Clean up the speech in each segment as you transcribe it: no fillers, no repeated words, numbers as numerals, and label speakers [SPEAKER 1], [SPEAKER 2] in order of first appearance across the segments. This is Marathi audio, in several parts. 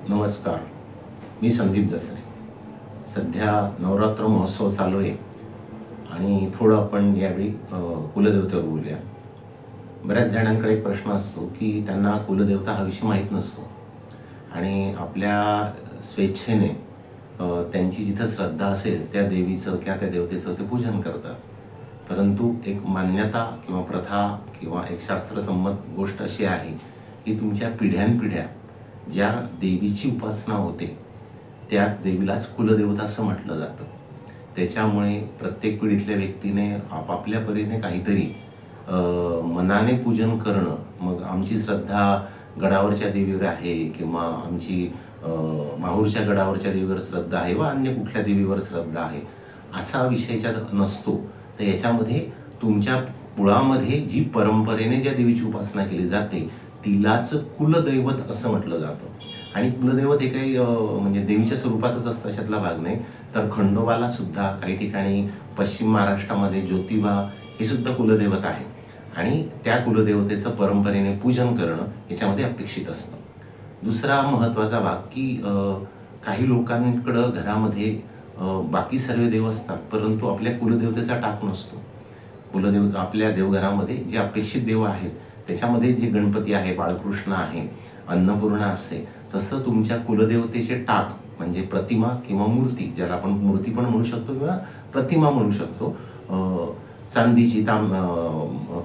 [SPEAKER 1] नमस्कार. मी संदीप दसरे. सध्या नवरात्र महोत्सव चालू आहे आणि थोडं आपण यावेळी कुलदेवतेवर बोलूया. बऱ्याच जणांकडे एक प्रश्न असतो की त्यांना कुलदेवता हा विषय माहीत नसतो आणि आपल्या स्वेच्छेने त्यांची जिथं श्रद्धा असेल त्या देवीचं किंवा त्या देवतेचं ते पूजन करतात. परंतु एक मान्यता किंवा प्रथा किंवा एक शास्त्रसंमत गोष्ट अशी आहे की तुमच्या पिढ्यानपिढ्या ज्या देवीची उपासना होते त्या देवीलाच कुलदेवता असं म्हटलं जातं. त्याच्यामुळे प्रत्येक पिढीतल्या व्यक्तीने आपापल्या परीने काहीतरी मनाने पूजन करणं, मग आमची श्रद्धा गडावरच्या देवीवर आहे किंवा आमची माहूरच्या गडावरच्या देवीवर श्रद्धा आहे व अन्य कुठल्या देवीवर श्रद्धा आहे असा विषय याच्यात नसतो. तर याच्यामध्ये तुमच्या कुळामध्ये जी परंपरेने ज्या देवीची उपासना केली जाते तिलाच कुलदैवत असं म्हटलं जातं. आणि कुलदैवत हे काही म्हणजे देवीच्या स्वरूपातच असतं अशातला भाग नाही, तर खंडोबाला सुद्धा काही ठिकाणी पश्चिम महाराष्ट्रामध्ये ज्योतिबा हे सुद्धा कुलदैवत आहे आणि त्या कुलदेवतेचं परंपरेने पूजन करणं याच्यामध्ये अपेक्षित असतं. दुसरा महत्त्वाचा भाग की काही लोकांकडं घरामध्ये बाकी सर्व देव असतात परंतु आपल्या कुलदेवतेचा टाक नसतो. कुलदेवता आपल्या देवघरामध्ये जे अपेक्षित देव आहेत त्याच्यामध्ये जे गणपती आहे, बाळकृष्ण आहे, अन्नपूर्णा असते, तसं तुमच्या कुलदेवतेचे टाक म्हणजे प्रतिमा किंवा मूर्ती, ज्याला आपण मूर्ती पण म्हणू शकतो किंवा प्रतिमा म्हणू शकतो, चांदीची,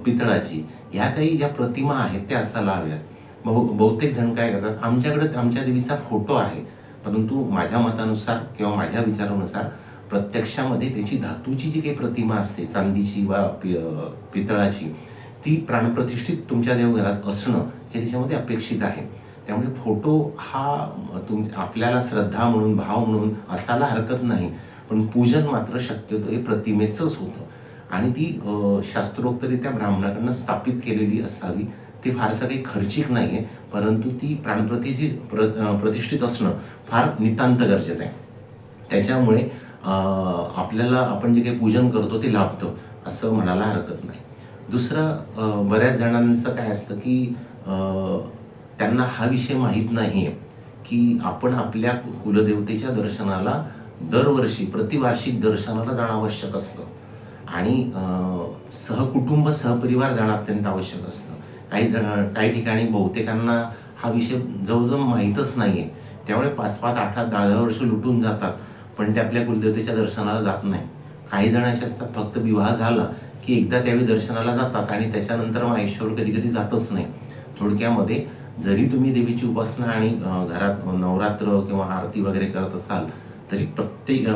[SPEAKER 1] पितळाची, ह्या काही ज्या प्रतिमा आहेत त्या असायला हव्यात. बहुतेक जण काय करतात, आमच्याकडे आमच्या देवीचा फोटो आहे परंतु माझ्या मतानुसार किंवा माझ्या विचारानुसार प्रत्यक्षामध्ये त्याची धातूची जी काही प्रतिमा असते चांदीची वा पितळाची ती प्राणप्रतिष्ठित तुमच्या देवघरात असणं हे त्याच्यामध्ये अपेक्षित आहे. त्यामुळे फोटो हा आपल्याला श्रद्धा म्हणून, भाव म्हणून असायला हरकत नाही, पण पूजन मात्र शक्यतो हे प्रतिमेचंच होतं आणि ती शास्त्रोक्तरित्या ब्राह्मणाकडनं स्थापित केलेली असावी. ते फारसं काही खर्चिक नाही आहे परंतु ती प्रतिष्ठित असणं फार नितांत गरजेचं आहे. त्याच्यामुळे आपल्याला आपण जे काही पूजन करतो ते लाभतं असं म्हणायला हरकत नाही. दुसरं, बऱ्याच जणांचं काय असतं की त्यांना हा विषय माहीत नाही आहे की आपण आपल्या कुलदेवतेच्या दर्शनाला दरवर्षी प्रतिवार्षिक दर्शनाला जाणं आवश्यक असतं आणि सहकुटुंब सहपरिवार जाणं अत्यंत आवश्यक असतं. काही ठिकाणी बहुतेकांना हा विषय जवळजवळ माहीतच नाही आहे, त्यामुळे 5-5, 8-8, 10-10 वर्ष लुटून जातात पण ते आपल्या कुलदेवतेच्या दर्शनाला जात नाही. काही जण असे असतात फक्त विवाह झाला की एकदा त्यावेळी दर्शनाला जातात आणि त्याच्यानंतर मग आयुष्यावर कधी कधी जातच नाही. थोडक्यामध्ये जरी तुम्ही देवीची उपासना आणि घरात नवरात्र किंवा आरती वगैरे करत असाल तरी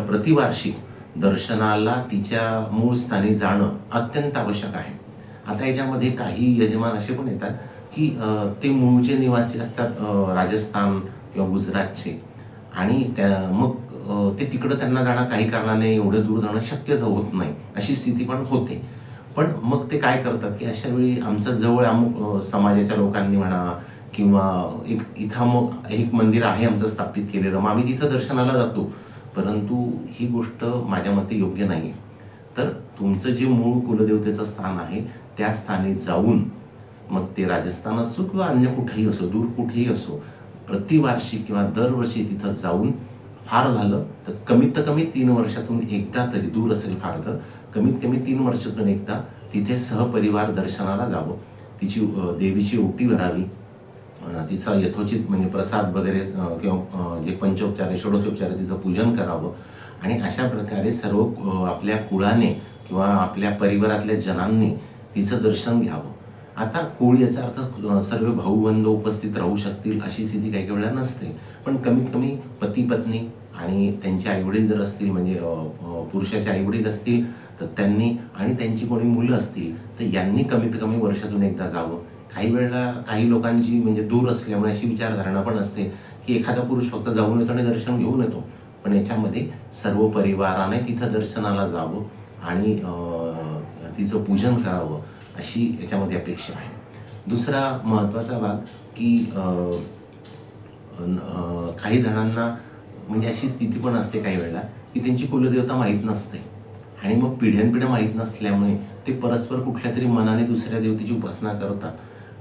[SPEAKER 1] प्रतिवार्षिक दर्शनाला तिच्या मूळ स्थानी जाणं अत्यंत आवश्यक आहे. आता याच्यामध्ये काही यजमान असे पण येतात की ते मूळचे निवासी असतात राजस्थान किंवा गुजरातचे आणि मग ते तिकडं त्यांना जाणं काही कारणाने एवढं दूर जाणं शक्यच होत नाही, अशी स्थिती पण होते. पण मग ते काय करतात की अशा वेळी आमचं जवळ अमुक समाजाच्या लोकांनी म्हणा किंवा इथं मग एक मंदिर आहे आमचं स्थापित केलेलं, मग आम्ही तिथं दर्शनाला जातो, परंतु ही गोष्ट माझ्या मते योग्य नाही आहे. तर तुमचं जे मूळ कुलदेवतेचं स्थान आहे त्या स्थानी जाऊन, मग ते राजस्थान असो किंवा अन्य कुठेही असो, दूर कुठेही असो, प्रतिवार्षिक किंवा दरवर्षी तिथं जाऊन फार झालं तर कमीत कमी 3 वर्षातून एकदा तरी, दूर असेल फार तर कमीत कमी 3 वर्षातून एकदा तिथे सहपरिवार दर्शनाला जावं, तिची देवीची ओटी भरावी, तिचा यथोचित म्हणजे प्रसाद वगैरे किंवा जे पंचोपचार आहे, षोडशोपचार आहे, तिचं पूजन करावं आणि अशा प्रकारे सर्व आपल्या कुळाने किंवा आपल्या परिवारातल्या जनांनी तिचं दर्शन घ्यावं. आता कुळ याचा अर्थ सर्व भाऊबंध उपस्थित राहू शकतील अशी स्थिती काही वेळा नसते, पण कमीत कमी पती पत्नी आणि त्यांचे आईवडील जर असतील, म्हणजे पुरुषाचे आईवडील असतील तर त्यांनी, आणि त्यांची कोणी मुलं असतील तर यांनी कमीत कमी वर्षातून एकदा जावं. काही वेळेला काही लोकांची म्हणजे दूर असल्यामुळे अशी विचारधारणा पण असते की एखादा पुरुष फक्त जाऊन येतो आणि दर्शन घेऊन येतो, पण याच्यामध्ये सर्व परिवाराने तिथं दर्शनाला जावं आणि तिचं पूजन करावं अशी याच्यामध्ये अपेक्षा आहे. दुसरा महत्त्वाचा भाग की काही जणांना म्हणजे अशी स्थिती पण असते काही वेळेला की त्यांची कुलदेवता माहीत नसते आणि मग पिढ्यानपिढ्या माहीत नसल्यामुळे ते परस्पर कुठल्या तरी मनाने दुसऱ्या देवतेची उपासना करतात.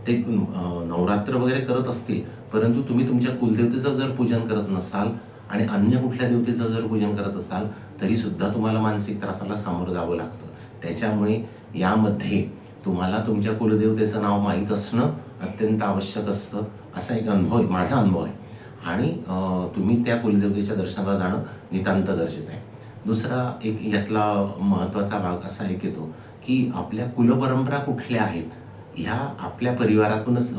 [SPEAKER 1] ते नवरात्र वगैरे करत असतील परंतु तुम्ही तुमच्या कुलदेवतेचं जर पूजन करत नसाल आणि अन्य कुठल्या देवतेचं जर पूजन करत असाल तरीसुद्धा तुम्हाला मानसिक त्रासाला सामोरं जावं लागतं. त्याच्यामुळे यामध्ये तुम्हाला तुमच्या कुलदेवतेचं नाव माहीत असणं अत्यंत आवश्यक असतं. असा एक अनुभव आहे, माझा अनुभव आहे. आणि तुम्ही त्या कुलदेवतेच्या दर्शनाला जाणं नितांत गरजेचं आहे. दुसरा एक यातला महत्त्वाचा भाग असा एक येतो की आपल्या कुलपरंपरा कुठल्या आहेत ह्या आपल्या परिवारातूनच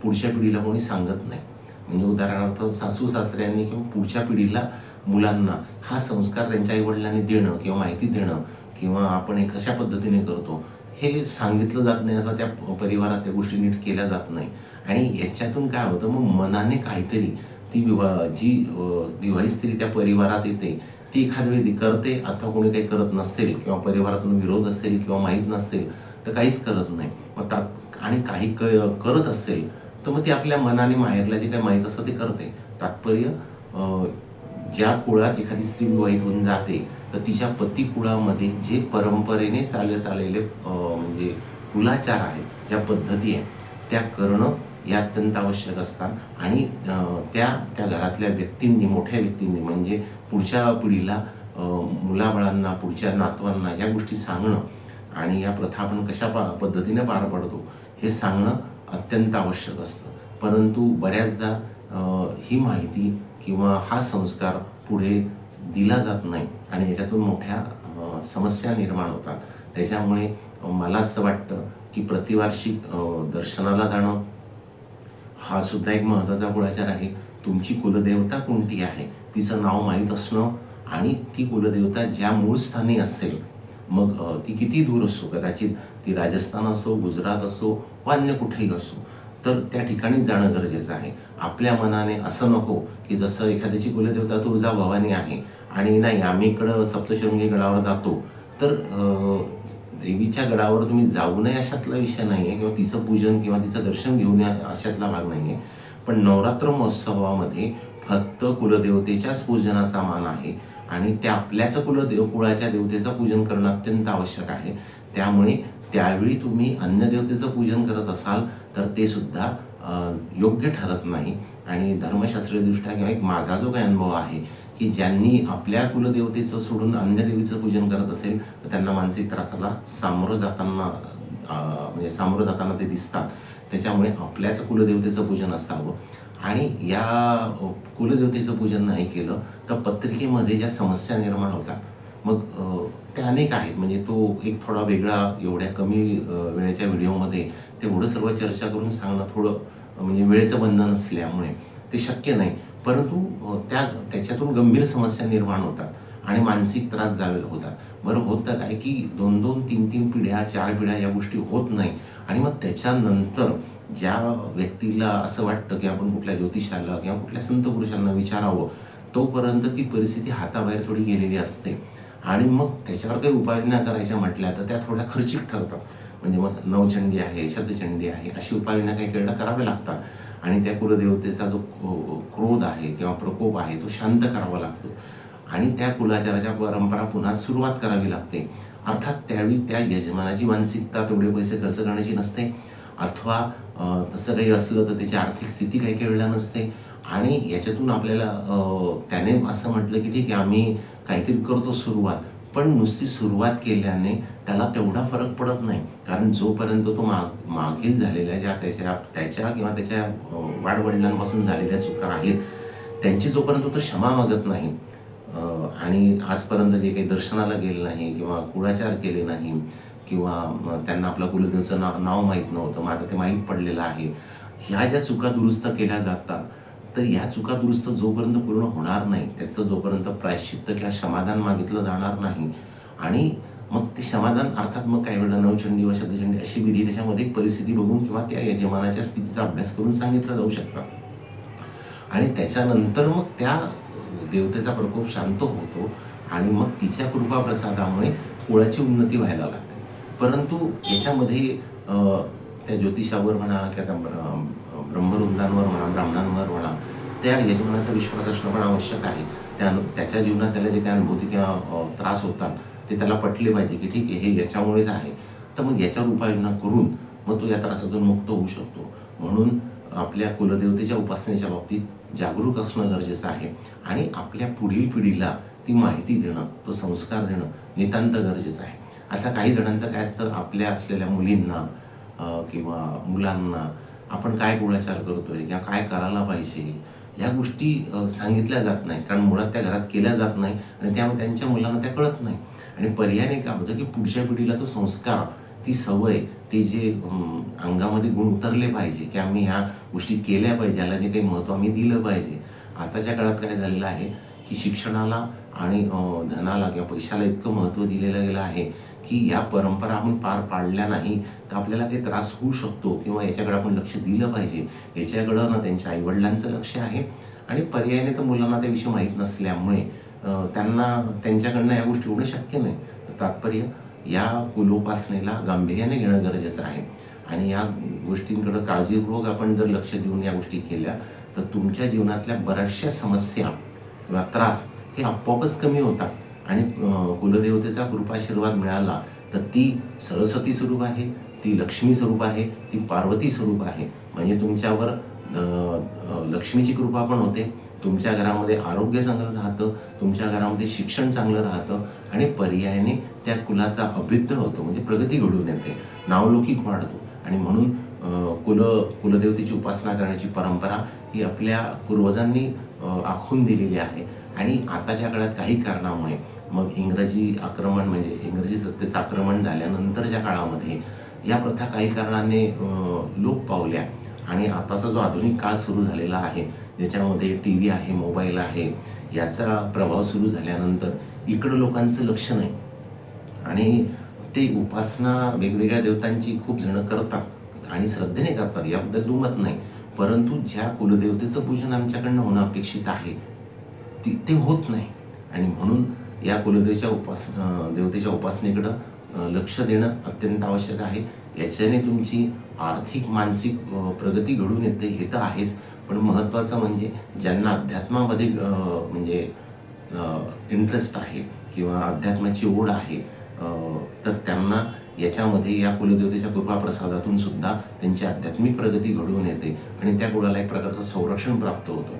[SPEAKER 1] पुढच्या पिढीला कोणी सांगत नाही. म्हणजे उदाहरणार्थ सासू सासऱ्यांनी किंवा पुढच्या पिढीला मुलांना हा संस्कार त्यांच्या आईवडिलांनी देणं किंवा माहिती देणं किंवा आपण हे कशा पद्धतीने करतो हे सांगितलं जात नाही, अथवा त्या परिवारात त्या गोष्टी नीट केल्या जात नाही. आणि याच्यातून काय होतं, मग मनाने काहीतरी ती जी विवाहित स्त्री त्या परिवारात येते ती एखाद वेळी करते, अथवा कोणी काही करत नसेल किंवा परिवारातून विरोध असेल किंवा माहीत नसेल तर काहीच करत नाही. मग आणि काही करत असेल तर मग ती आपल्या मनाने माहेरला जे काही माहीत असतं ते करते. तात्पर्य ज्या कुळात एखादी स्त्री विवाहित होऊन जाते तर तिच्या पती कुळामध्ये जे परंपरेने चालत आलेले म्हणजे कुलाचार आहेत, ज्या पद्धती आहेत त्या करणं हे अत्यंत आवश्यक असतात. आणि त्या घरातल्या व्यक्तींनी, मोठ्या व्यक्तींनी म्हणजे पुढच्या पिढीला, मुलाबाळांना, पुढच्या नातवांना या गोष्टी सांगणं आणि या प्रथा आपण कशा पद्धतीने पार पडतो हे सांगणं अत्यंत आवश्यक असतं. परंतु बऱ्याचदा ही माहिती किंवा हा संस्कार पुढे दिला जात नाही आणि याच्यातून मोठ्या समस्या निर्माण होतात. त्याच्यामुळे मला असं वाटतं की प्रतिवार्षिक दर्शनाला जाणं हा सुद्धा एक महत्त्वाचा कुळाचार आहे. तुमची कुलदेवता कोणती आहे तिचं नाव माहीत असणं आणि ती कुलदेवता ज्या मूळ स्थानी असेल, मग ती किती दूर असो, कदाचित ती राजस्थान असो, गुजरात असो वा अन्य कुठेही असो, तर त्या ठिकाणी जाणं गरजेचं आहे. आपल्या मनाने असं नको की जसं एखाद्याची कुलदेवता तुळजाभवानी आहे आणि नाही आम्ही इकडं सप्तशृंगी गडावर जातो तर देवीच्या गडावर तुम्ही जाऊ नये अशातला विषय नाही आहे, किंवा तिचं पूजन किंवा तिचं दर्शन घेऊन या अशातला भाग नाही आहे. पण नवरात्र महोत्सवामध्ये फक्त कुलदेवतेच्याच पूजनाचा मान आहे आणि त्या आपल्याच कुळाच्या देवतेचं पूजन करणं अत्यंत आवश्यक आहे. त्यामुळे त्यावेळी तुम्ही अन्य देवतेचं पूजन करत असाल तर ते सुद्धा योग्य ठरत नाही. आणि धर्मशास्त्रीयदृष्ट्या किंवा एक माझा जो काही अनुभव आहे की ज्यांनी आपल्या कुलदेवतेचं सोडून अन्य देवीचं पूजन करत असेल तर त्यांना मानसिक त्रासाला सामोरं जाताना ते दिसतात. त्याच्यामुळे आपल्याच कुलदेवतेचं पूजन असावं. आणि या कुलदेवतेचं पूजन नाही केलं तर पत्रिकेमध्ये ज्या समस्या निर्माण होतात मग त्या अनेक आहेत. म्हणजे तो एक थोडा वेगळा, एवढ्या कमी वेळेच्या व्हिडिओमध्ये तेवढं सर्व चर्चा करून सांगणं थोडं म्हणजे वेळेचं बंधन असल्यामुळे ते शक्य नाही. परंतु त्याच्यातून गंभीर समस्या निर्माण होतात आणि मानसिक त्रास होतात. बरं होतं काय की 2-2, 3-3 पिढ्या, 4 पिढ्या या गोष्टी होत नाही. आणि मग त्याच्यानंतर ज्या व्यक्तीला असं वाटतं की आपण कुठल्या ज्योतिषाला किंवा कुठल्या संत पुरुषांना विचारावं तोपर्यंत ती परिस्थिती हाताबाहेर थोडी गेलेली असते. आणि मग त्याच्यावर काही उपाययोजना करायच्या म्हटल्या तर त्या थोड्या खर्चिक ठरतात. म्हणजे मग नवचंडी आहे, शतचंडी आहे, अशी उपाययोजना काही कराव्या लागतात. आणि त्या कुलदेवतेचा जो क्रोध आहे किंवा प्रकोप आहे तो शांत करावा लागतो आणि त्या कुलाचाराच्या परंपरा पुन्हा सुरुवात करावी लागते. अर्थात त्यावेळी त्या यजमानाची मानसिकता तेवढे पैसे खर्च करण्याची नसते, अथवा तसं काही असलं तर त्याची आर्थिक स्थिती काही वेळेला नसते. आणि याच्यातून आपल्याला त्याने असं म्हटलं की ठीक आहे आम्ही काहीतरी करतो सुरुवात, पण नुसती सुरुवात केल्याने त्याला तेवढा फरक पडत नाही. कारण जोपर्यंत तो मागील झालेल्या ज्या त्याच्या किंवा त्याच्या वाडवडिलांपासून झालेल्या चुका आहेत त्यांची जोपर्यंत तो क्षमा मागत नाही आणि आजपर्यंत जे काही दर्शनाला गेले नाही किंवा कुळाचार केले नाही किंवा त्यांना आपलं कुलदेवचं नाव माहीत नव्हतं, मग आता ते माहीत पडलेलं आहे, ह्या ज्या चुका दुरुस्त केल्या जातात तर ह्या चुका दुरुस्त जोपर्यंत पूर्ण होणार नाही, त्याचं जोपर्यंत प्रायश्चित्त किंवा समाधान मागितलं जाणार नाही आणि मग ते समाधान अर्थात मग काही वेळेला नवचंडी व शतचंडी अशी विधी त्याच्यामध्ये परिस्थिती बघून किंवा त्या यजमानाच्या स्थितीचा अभ्यास करून सांगितलं जाऊ शकतात आणि त्याच्यानंतर मग त्या देवतेचा प्रकोप शांत होतो आणि मग तिच्या कृपा प्रसादामुळे कुळाची उन्नती व्हायला लागते. परंतु याच्यामध्ये त्या ज्योतिषावर म्हणा किंवा ब्रह्मवृंदांवर म्हणा, ब्राह्मणांवर म्हणा, त्या यजमानाचा विश्वास असणं पण आवश्यक आहे. त्याच्या जीवनात त्याला जे काही अनुभूती किंवा त्रास होतात ते त्याला पटले पाहिजे की ठीक आहे हे याच्यामुळेच आहे, तर मग याच्यावर उपाययोजना करून मग तो या त्रासातून मुक्त होऊ शकतो. म्हणून आपल्या कुलदेवतेच्या उपासनेच्या बाबतीत जागरूक असणं गरजेचं आहे आणि आपल्या पुढील पिढीला ती माहिती देणं, तो संस्कार देणं नितांत गरजेचं आहे. आता काही जणांचं काय असतं, आपल्या असलेल्या मुलींना किंवा मुलांना आपण काय गूढाचार करतोय किंवा काय करायला पाहिजे या गोष्टी सांगितल्या जात नाही, कारण मुळात त्या घरात केल्या जात नाही आणि त्यामुळे त्यांच्या मुलांना त्या कळत नाही. आणि पर्यायाने काय होतं की पुढच्या पिढीला तो संस्कार, ती सवय, ते जे अंगामध्ये गुण उतरले पाहिजे की आम्ही ह्या गोष्टी केल्या पाहिजे, याला जे काही महत्त्व आम्ही दिलं पाहिजे. आताच्या काळात काय झालेलं आहे की शिक्षणाला आणि धनाला किंवा पैशाला इतकं महत्त्व दिलेलं गेलं आहे की या परंपरा आपण पार पाडल्या नाही तर आपल्याला काही त्रास होऊ शकतो किंवा याच्याकडे आपण लक्ष दिलं पाहिजे, याच्याकडं ना त्यांच्या आईवडिलांचं लक्ष आहे. आणि पर्यायाने तर मुलांना त्याविषयी माहीत नसल्यामुळे त्यांना त्यांच्याकडनं या गोष्टी होणं शक्य नाही. तात्पर्य या कुलोपासनेला गांभीर्याने घेणं गरजेचं आहे आणि या गोष्टींकडं काळजीपूर्वक आपण जर लक्ष देऊन या गोष्टी केल्या तर तुमच्या जीवनातल्या बऱ्याचशा समस्या किंवा त्रास हे आपोआपच कमी होतात. आणि कुलदेवतेचा कृपाशीर्वाद मिळाला तर ती सरस्वती स्वरूप आहे, ती लक्ष्मी स्वरूप आहे, ती पार्वती स्वरूप आहे. म्हणजे तुमच्यावर लक्ष्मीची कृपा पण होते, तुमच्या घरामध्ये आरोग्य चांगलं राहतं, तुमच्या घरामध्ये शिक्षण चांगलं राहतं आणि पर्यायाने त्या कुलाचा अभ्युदय होतो, म्हणजे प्रगती घडून येते, नावलौकिक वाढतो. आणि म्हणून कुलदेवतेची उपासना करण्याची परंपरा ही आपल्या पूर्वजांनी आखून दिलेली आहे. आणि आताच्या काळात काही कारणामुळे मग इंग्रजी आक्रमण म्हणजे इंग्रजी सत्तेचं आक्रमण झाल्यानंतरच्या काळामध्ये या प्रथा काही कारणाने लोप पावल्या आणि आताचा जो आधुनिक काळ सुरू झालेला आहे, ज्याच्यामध्ये टी व्ही आहे, मोबाईल आहे, याचा प्रभाव सुरू झाल्यानंतर इकडं लोकांचं लक्ष नाही आणि ते उपासना वेगवेगळ्या देवतांची खूप जणं करतात आणि श्रद्धेने करतात, याबद्दल दुमत नाही. परंतु ज्या कुलदेवतेचं पूजन आमच्याकडनं होणं अपेक्षित आहे ते होत नाही. आणि म्हणून या देवतेच्या उपासनेकडं लक्ष देणं अत्यंत आवश्यक आहे. याच्याने तुमची आर्थिक मानसिक प्रगती घडून येते, हे तर आहेच. पण महत्त्वाचं म्हणजे ज्यांना अध्यात्मामध्ये म्हणजे इंटरेस्ट आहे किंवा अध्यात्माची ओढ आहे तर त्यांना याच्यामध्ये या कुलदेवतेच्या कृपाप्रसादातून सुद्धा त्यांची आध्यात्मिक प्रगती घडून येते आणि त्या कुळाला एक प्रकारचं संरक्षण प्राप्त होतं.